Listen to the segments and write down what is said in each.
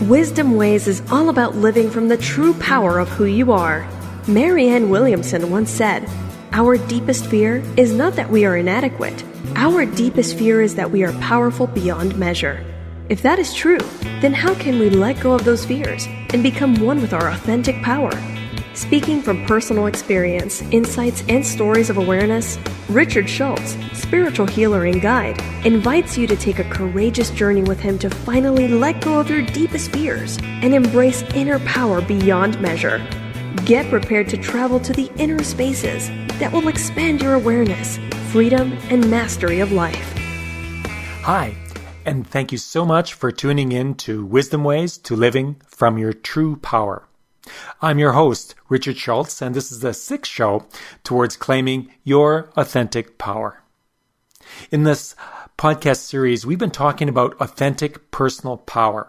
WisdomWays is all about living from the true power of who you are. Marianne Williamson once said, "Our deepest fear is not that we are inadequate. Our deepest fear is that we are powerful beyond measure." If that is true, then how can we let go of those fears and become one with our authentic power? Speaking from personal experience, insights, and stories of awareness, Richard Schultz, spiritual healer and guide, invites you to take a courageous journey with him to finally let go of your deepest fears and embrace inner power beyond measure. Get prepared to travel to the inner spaces that will expand your awareness, freedom, and mastery of life. Hi, and thank you so much for tuning in to Wisdom Ways to Living from Your True Power. I'm your host, Richard Schultz, and this is the 6th show towards claiming your authentic power. In this podcast series, we've been talking about authentic personal power.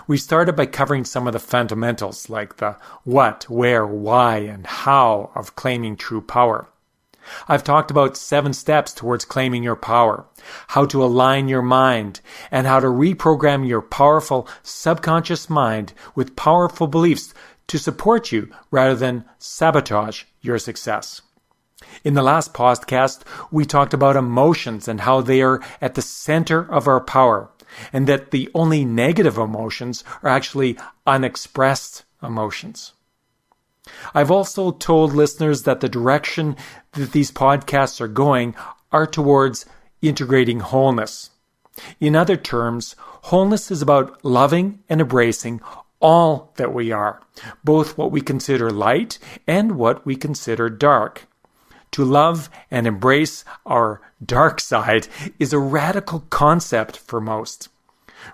We started by covering some of the fundamentals like the what, where, why, and how of claiming true power. I've talked about 7 steps towards claiming your power, how to align your mind, and how to reprogram your powerful subconscious mind with powerful beliefs to support you rather than sabotage your success. In the last podcast, we talked about emotions and how they are at the center of our power, and that the only negative emotions are actually unexpressed emotions. I've also told listeners that the direction that these podcasts are going are towards integrating wholeness. In other terms, wholeness is about loving and embracing all that we are, both what we consider light and what we consider dark. To love and embrace our dark side is a radical concept for most.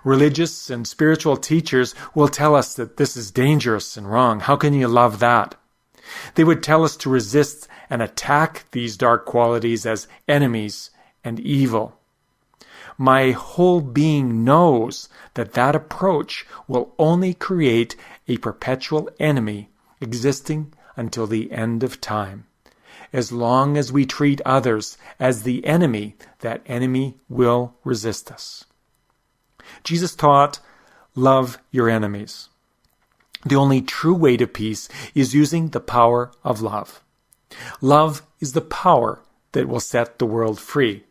Religious and spiritual teachers will tell us that this is dangerous and wrong. How can you love that? They would tell us to resist and attack these dark qualities as enemies and evil. My whole being knows that that approach will only create a perpetual enemy existing until the end of time. As long as we treat others as the enemy, that enemy will resist us. Jesus taught, love your enemies. The only true way to peace is using the power of love. Love is the power that will set the world free.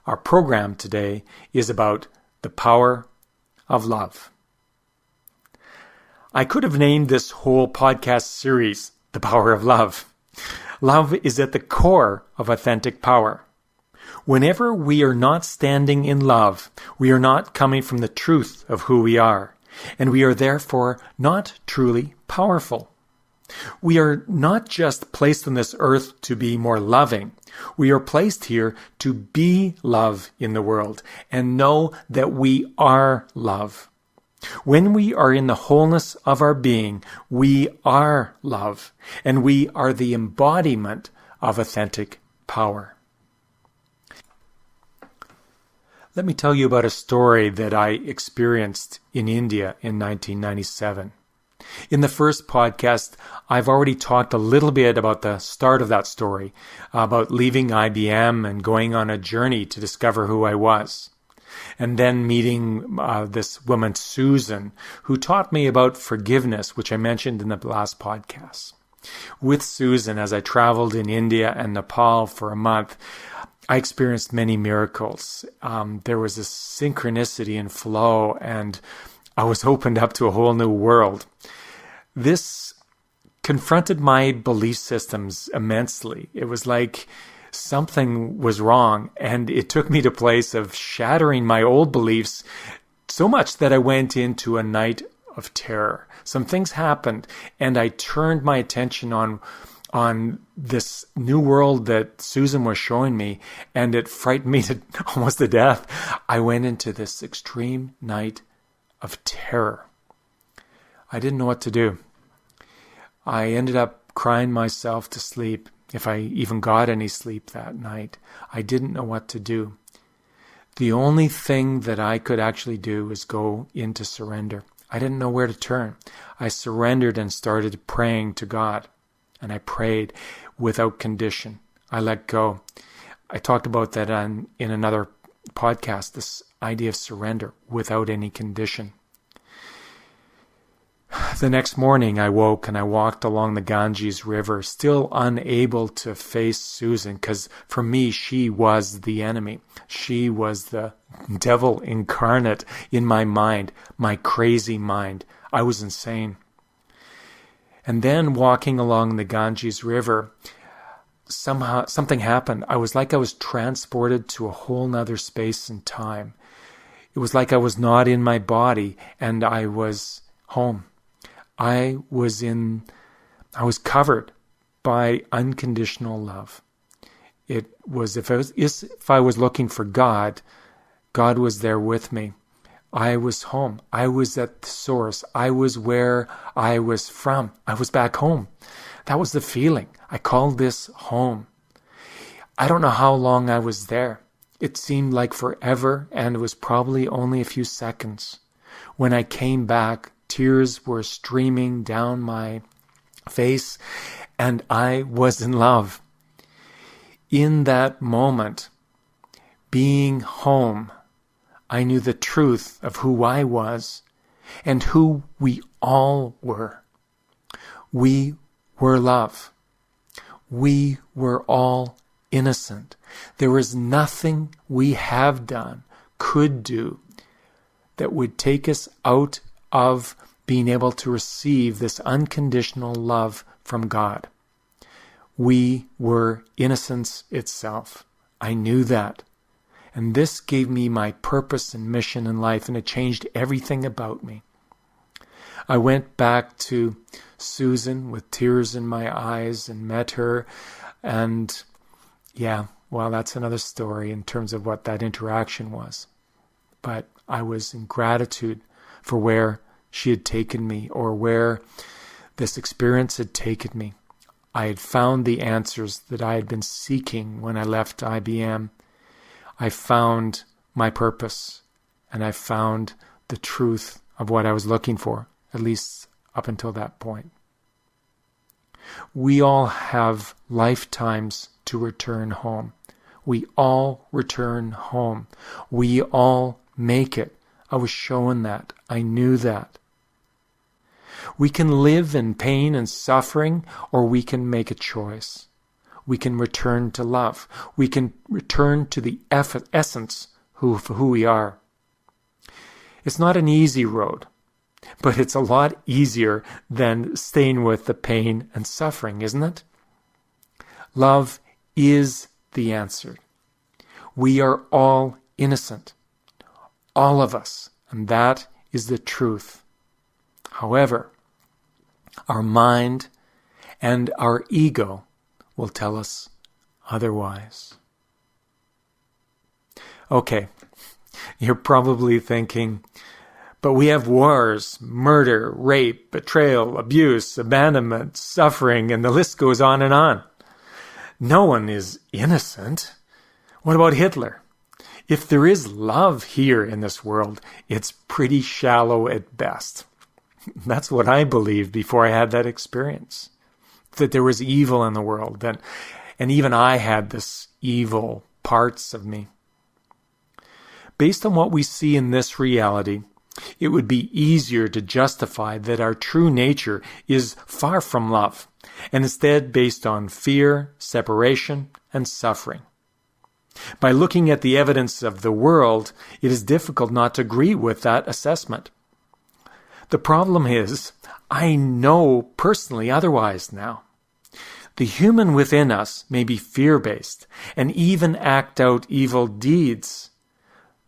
Our program today is about the power of love. I could have named this whole podcast series, The Power of Love. Love is at the core of authentic power. Whenever we are not standing in love, we are not coming from the truth of who we are, and we are therefore not truly powerful. We are not just placed on this earth to be more loving. We are placed here to be love in the world and know that we are love. When we are in the wholeness of our being, we are love, and we are the embodiment of authentic power. Let me tell you about a story that I experienced in India in 1997. In the first podcast, I've already talked a little bit about the start of that story, about leaving IBM and going on a journey to discover who I was. And then meeting this woman, Susan, who taught me about forgiveness, which I mentioned in the last podcast. With Susan, as I traveled in India and Nepal for a month, I experienced many miracles. There was a synchronicity and flow, and I was opened up to a whole new world. This confronted my belief systems immensely. It was like something was wrong, and it took me to a place of shattering my old beliefs so much that I went into a night of terror. Some things happened, and I turned my attention on this new world that Susan was showing me, and it frightened me to almost to death. I went into this extreme night of terror. I didn't know what to do. I ended up crying myself to sleep, if I even got any sleep that night. I didn't know what to do. The only thing that I could actually do was go into surrender. I didn't know where to turn. I surrendered and started praying to God. And I prayed without condition. I let go. I talked about that in another podcast, this idea of surrender without any condition. The next morning I woke and I walked along the Ganges River, still unable to face Susan, because for me she was the enemy. She was the devil incarnate in my mind, my crazy mind. I was insane. And then walking along the Ganges River, somehow something happened. I was transported to a whole nother space and time. It was like I was not in my body and I was home. I was covered by unconditional love. It was if I was looking for God, God was there with me. I was home. I was at the source. I was where I was from. I was back home. That was the feeling. I called this home. I don't know how long I was there. It seemed like forever, and it was probably only a few seconds. When I came back, tears were streaming down my face, and I was in love. In that moment, being home, I knew the truth of who I was and who we all were. We were love. We were all innocent. There was nothing we have done, could do, that would take us out of being able to receive this unconditional love from God. We were innocence itself. I knew that. And this gave me my purpose and mission in life, and it changed everything about me. I went back to Susan with tears in my eyes and met her. And that's another story in terms of what that interaction was. But I was in gratitude for where she had taken me, or where this experience had taken me. I had found the answers that I had been seeking when I left IBM. I found my purpose, and I found the truth of what I was looking for, at least up until that point. We all have lifetimes to return home. We all return home. We all make it. I was shown that. I knew that. We can live in pain and suffering, or we can make a choice. We can return to love. We can return to the essence of who we are. It's not an easy road, but it's a lot easier than staying with the pain and suffering, isn't it? Love is the answer. We are all innocent. All of us. And that is the truth. However, our mind and our ego will tell us otherwise. Okay, you're probably thinking, but we have wars, murder, rape, betrayal, abuse, abandonment, suffering, and the list goes on and on. No one is innocent. What about Hitler? If there is love here in this world, it's pretty shallow at best. That's what I believed before I had that experience. That there was evil in the world. And even I had this evil parts of me. Based on what we see in this reality, it would be easier to justify that our true nature is far from love, and instead based on fear, separation, and suffering. By looking at the evidence of the world, it is difficult not to agree with that assessment. The problem is, I know personally otherwise now. The human within us may be fear-based and even act out evil deeds,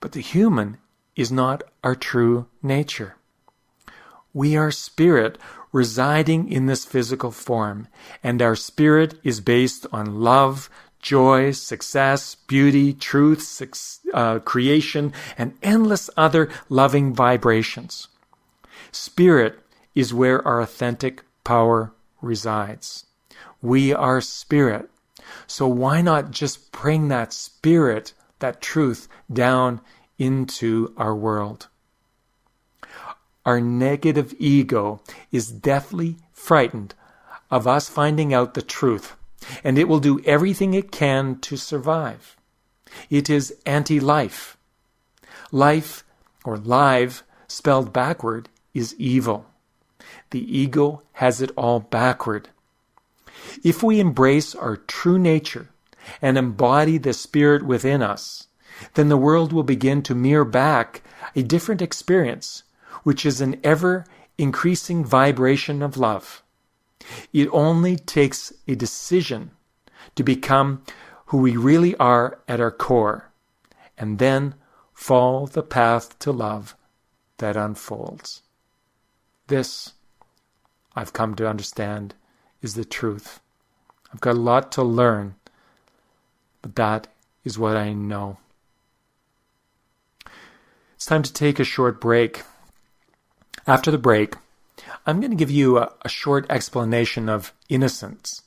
but the human is not our true nature. We are spirit residing in this physical form, and our spirit is based on love, joy, success, beauty, truth, creation, and endless other loving vibrations. Spirit is where our authentic power resides. We are spirit. So why not just bring that spirit, that truth, down into our world? Our negative ego is deathly frightened of us finding out the truth, and it will do everything it can to survive. It is anti-life. Life, or live, spelled backward, is evil. The ego has it all backward. If we embrace our true nature and embody the spirit within us, then the world will begin to mirror back a different experience, which is an ever-increasing vibration of love. It only takes a decision to become who we really are at our core, and then follow the path to love that unfolds. This, I've come to understand, is the truth. I've got a lot to learn, but that is what I know. It's time to take a short break. After the break, I'm going to give you a short explanation of innocence.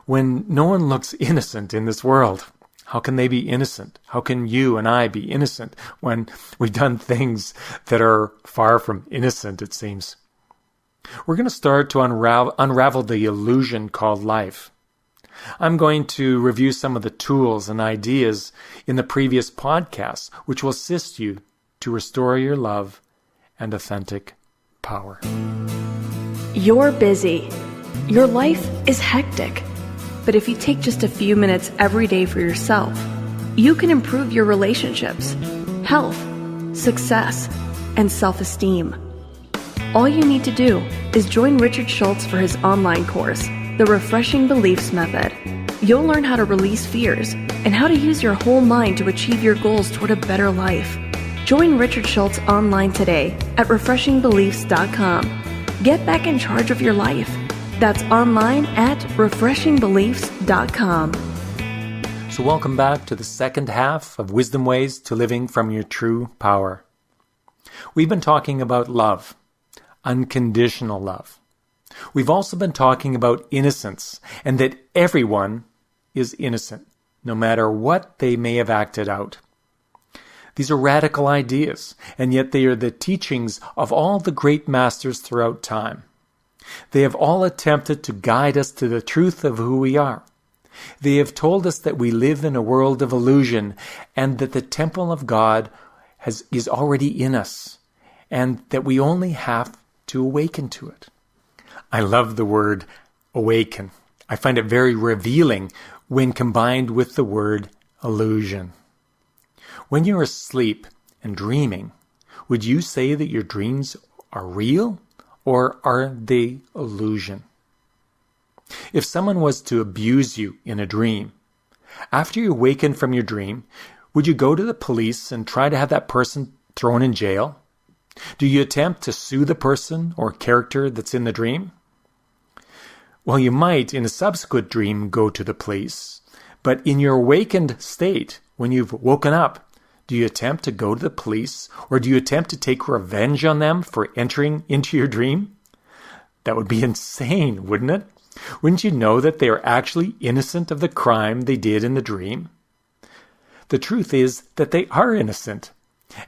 When no one looks innocent in this world, how can they be innocent? How can you and I be innocent when we've done things that are far from innocent, it seems? We're going to start to unravel the illusion called life. I'm going to review some of the tools and ideas in the previous podcasts, which will assist you to restore your love and authentic power. You're busy. Your life is hectic. But if you take just a few minutes every day for yourself, you can improve your relationships, health, success, and self-esteem. All you need to do is join Richard Schultz for his online course, The Refreshing Beliefs Method. You'll learn how to release fears and how to use your whole mind to achieve your goals toward a better life. Join Richard Schultz online today at refreshingbeliefs.com. Get back in charge of your life. That's online at refreshingbeliefs.com. So welcome back to the second half of Wisdom Ways to Living from Your True Power. We've been talking about love, unconditional love. We've also been talking about innocence, and that everyone is innocent, no matter what they may have acted out. These are radical ideas, and yet they are the teachings of all the great masters throughout time. They have all attempted to guide us to the truth of who we are. They have told us that we live in a world of illusion, and that the temple of God is already in us, and that we only have to awaken to it. I love the word awaken. I find it very revealing when combined with the word illusion. When you're asleep and dreaming, would you say that your dreams are real, or are they illusion? If someone was to abuse you in a dream, after you awaken from your dream, would you go to the police and try to have that person thrown in jail? Do you attempt to sue the person or character that's in the dream? Well, you might in a subsequent dream go to the police, but in your awakened state, when you've woken up, do you attempt to go to the police, or do you attempt to take revenge on them for entering into your dream? That would be insane, wouldn't it? Wouldn't you know that they are actually innocent of the crime they did in the dream? The truth is that they are innocent,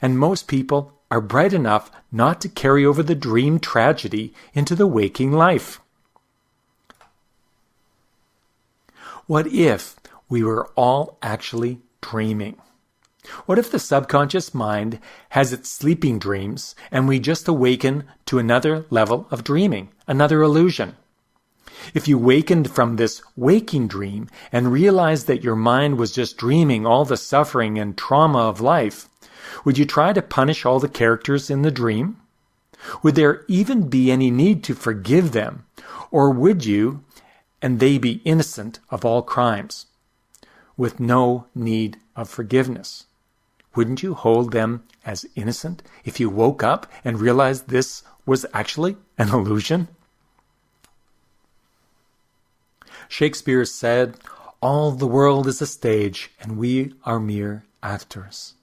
and most people are bright enough not to carry over the dream tragedy into the waking life. What if we were all actually dreaming? What if the subconscious mind has its sleeping dreams and we just awaken to another level of dreaming, another illusion? If you wakened from this waking dream and realized that your mind was just dreaming all the suffering and trauma of life, would you try to punish all the characters in the dream? Would there even be any need to forgive them? Or would you and they be innocent of all crimes, with no need of forgiveness? Wouldn't you hold them as innocent if you woke up and realized this was actually an illusion? Shakespeare said, "All the world is a stage, and we are mere actors."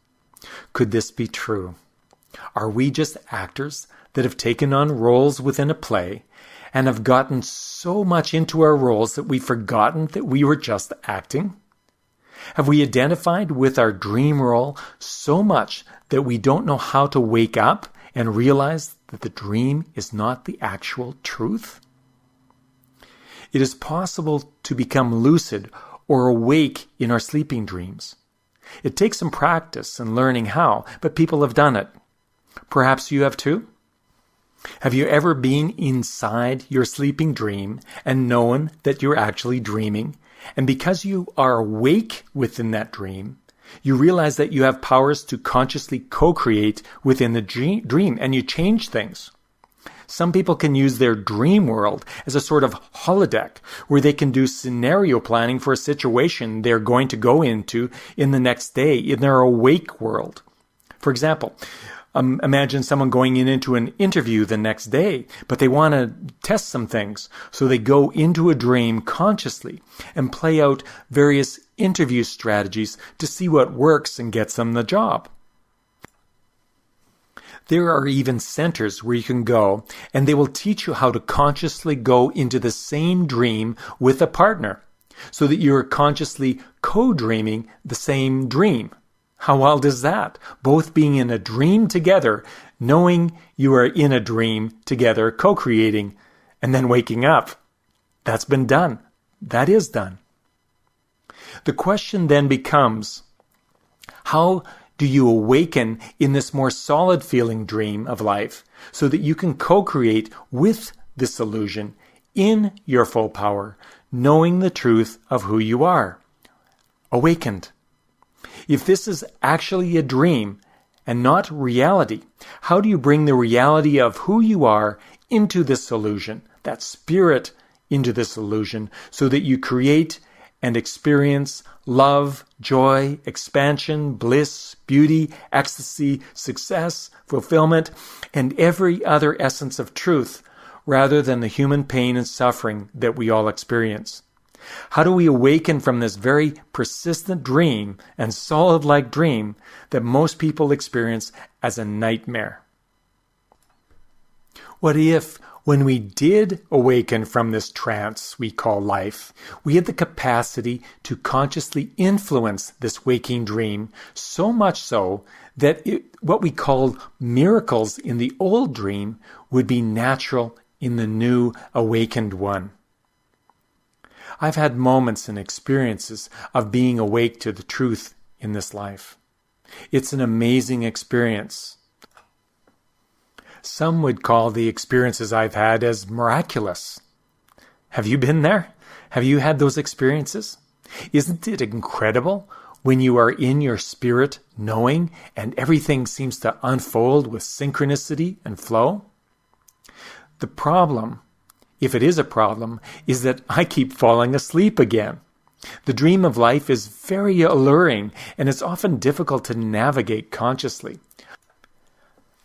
Could this be true? Are we just actors that have taken on roles within a play and have gotten so much into our roles that we've forgotten that we were just acting? Have we identified with our dream role so much that we don't know how to wake up and realize that the dream is not the actual truth? It is possible to become lucid or awake in our sleeping dreams. It takes some practice and learning how, but people have done it. Perhaps you have too? Have you ever been inside your sleeping dream and known that you're actually dreaming? And because you are awake within that dream, you realize that you have powers to consciously co-create within the dream, and you change things. Some people can use their dream world as a sort of holodeck where they can do scenario planning for a situation they're going to go into in the next day in their awake world. For example, imagine someone going into an interview the next day, but they want to test some things. So they go into a dream consciously and play out various interview strategies to see what works and gets them the job. There are even centers where you can go and they will teach you how to consciously go into the same dream with a partner so that you're consciously co-dreaming the same dream. How wild is that? Both being in a dream together, knowing you are in a dream together, co-creating, and then waking up. That's been done. That is done. The question then becomes, how do you awaken in this more solid feeling dream of life so that you can co-create with this illusion in your full power, knowing the truth of who you are? Awakened. If this is actually a dream and not reality, how do you bring the reality of who you are into this illusion, that spirit into this illusion, so that you create and experience love, joy, expansion, bliss, beauty, ecstasy, success, fulfillment, and every other essence of truth, rather than the human pain and suffering that we all experience? How do we awaken from this very persistent dream and solid-like dream that most people experience as a nightmare? What if, when we did awaken from this trance we call life, we had the capacity to consciously influence this waking dream, so much so that what we called miracles in the old dream would be natural in the new awakened one? I've had moments and experiences of being awake to the truth in this life. It's an amazing experience. Some would call the experiences I've had as miraculous. Have you been there? Have you had those experiences? Isn't it incredible when you are in your spirit knowing and everything seems to unfold with synchronicity and flow? The problem, if it is a problem, is that I keep falling asleep again. The dream of life is very alluring, and it's often difficult to navigate consciously.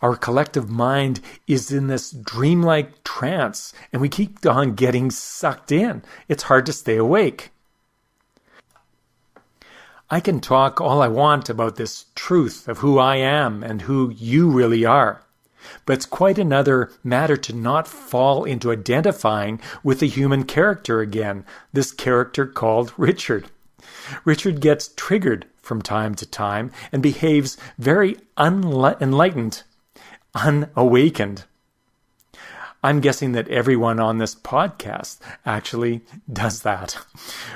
Our collective mind is in this dreamlike trance, and we keep on getting sucked in. It's hard to stay awake. I can talk all I want about this truth of who I am and who you really are. But it's quite another matter to not fall into identifying with the human character again, this character called Richard. Richard gets triggered from time to time and behaves very unenlightened, unawakened. I'm guessing that everyone on this podcast actually does that.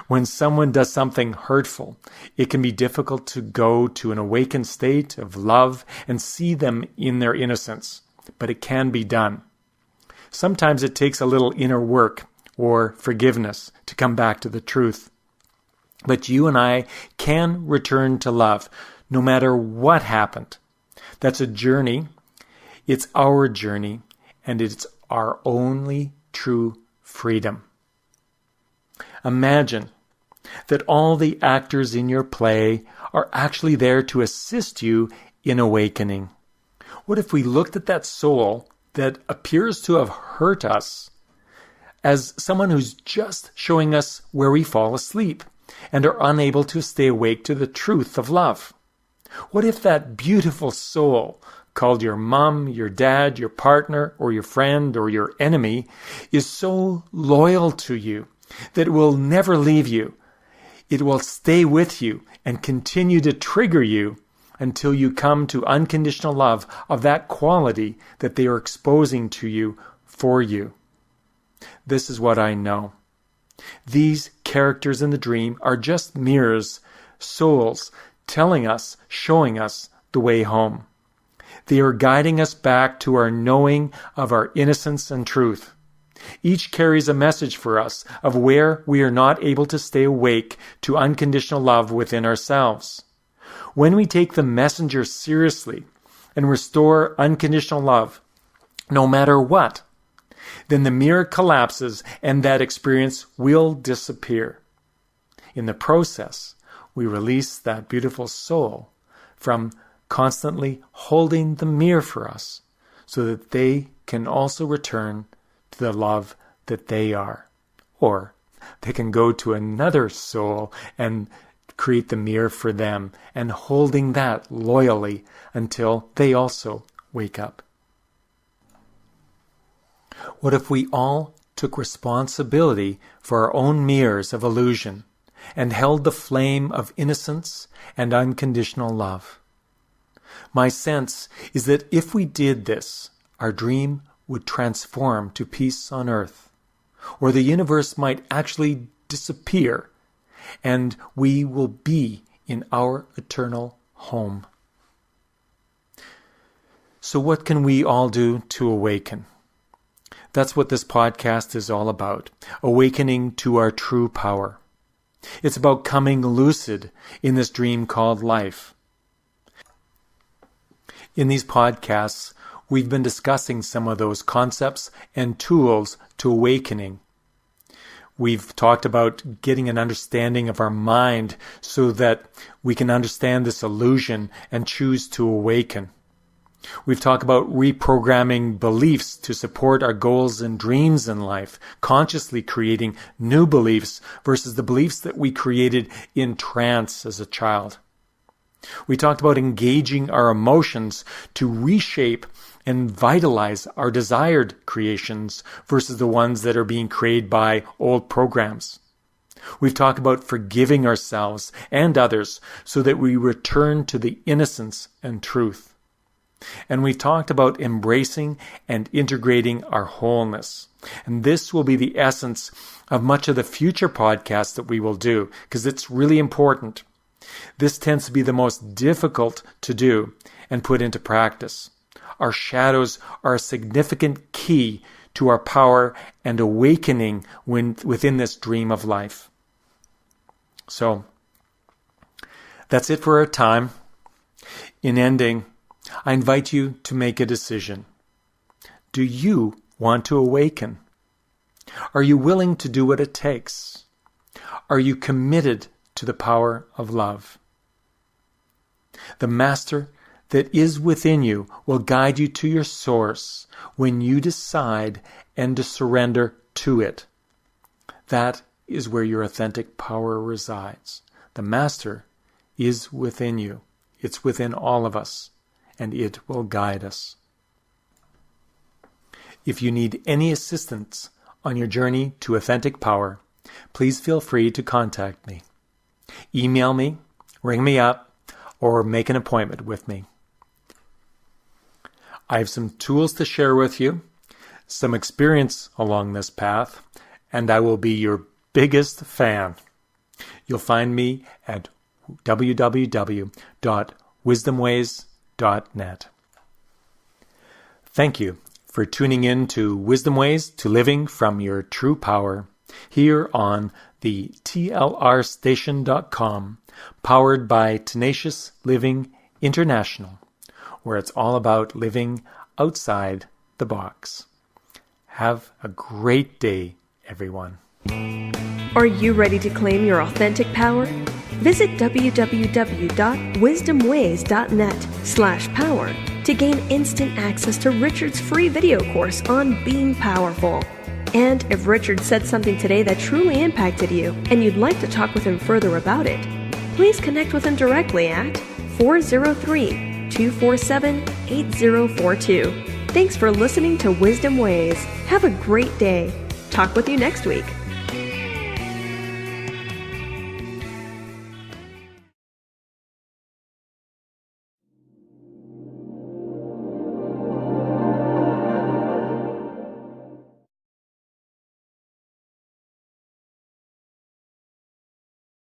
When someone does something hurtful, it can be difficult to go to an awakened state of love and see them in their innocence, but it can be done. Sometimes it takes a little inner work or forgiveness to come back to the truth. But you and I can return to love no matter what happened. That's a journey. It's our journey, and it's our only true freedom. Imagine that all the actors in your play are actually there to assist you in awakening. What if we looked at that soul that appears to have hurt us as someone who's just showing us where we fall asleep and are unable to stay awake to the truth of love? What if that beautiful soul, called your mom, your dad, your partner, or your friend, or your enemy, is so loyal to you that it will never leave you? It will stay with you and continue to trigger you until you come to unconditional love of that quality that they are exposing to you for you. This is what I know. These characters in the dream are just mirrors, souls, telling us, showing us the way home. They are guiding us back to our knowing of our innocence and truth. Each carries a message for us of where we are not able to stay awake to unconditional love within ourselves. When we take the messenger seriously and restore unconditional love, no matter what, then the mirror collapses and that experience will disappear. In the process, we release that beautiful soul from constantly holding the mirror for us so that they can also return to the love that they are. Or they can go to another soul and create the mirror for them and holding that loyally until they also wake up. What if we all took responsibility for our own mirrors of illusion and held the flame of innocence and unconditional love? My sense is that if we did this, our dream would transform to peace on earth, or the universe might actually disappear, and we will be in our eternal home. So what can we all do to awaken? That's what this podcast is all about, awakening to our true power. It's about coming lucid in this dream called life. In these podcasts, we've been discussing some of those concepts and tools to awakening. We've talked about getting an understanding of our mind so that we can understand this illusion and choose to awaken. We've talked about reprogramming beliefs to support our goals and dreams in life, consciously creating new beliefs versus the beliefs that we created in trance as a child. We talked about engaging our emotions to reshape and vitalize our desired creations versus the ones that are being created by old programs. We've talked about forgiving ourselves and others so that we return to the innocence and truth. And we've talked about embracing and integrating our wholeness. And this will be the essence of much of the future podcasts that we will do, because it's really important. This tends to be the most difficult to do and put into practice. Our shadows are a significant key to our power and awakening within this dream of life. So, that's it for our time. In ending, I invite you to make a decision. Do you want to awaken? Are you willing to do what it takes? Are you committed to the power of love? The master that is within you will guide you to your source when you decide and to surrender to it. That is where your authentic power resides. The master is within you. It's within all of us, and it will guide us. If you need any assistance on your journey to authentic power, please feel free to contact me. Email me, ring me up, or make an appointment with me. I have some tools to share with you, some experience along this path, and I will be your biggest fan. You'll find me at www.wisdomways.net. Thank you for tuning in to Wisdom Ways to Living from Your True Power here on the tlrstation.com, powered by Tenacious Living International, where it's all about living outside the box. Have a great day, everyone. Are you ready to claim your authentic power? Visit www.wisdomways.net/power to gain instant access to Richard's free video course on being powerful. And if Richard said something today that truly impacted you and you'd like to talk with him further about it, please connect with him directly at 403-247-8042. Thanks for listening to Wisdom Ways. Have a great day. Talk with you next week.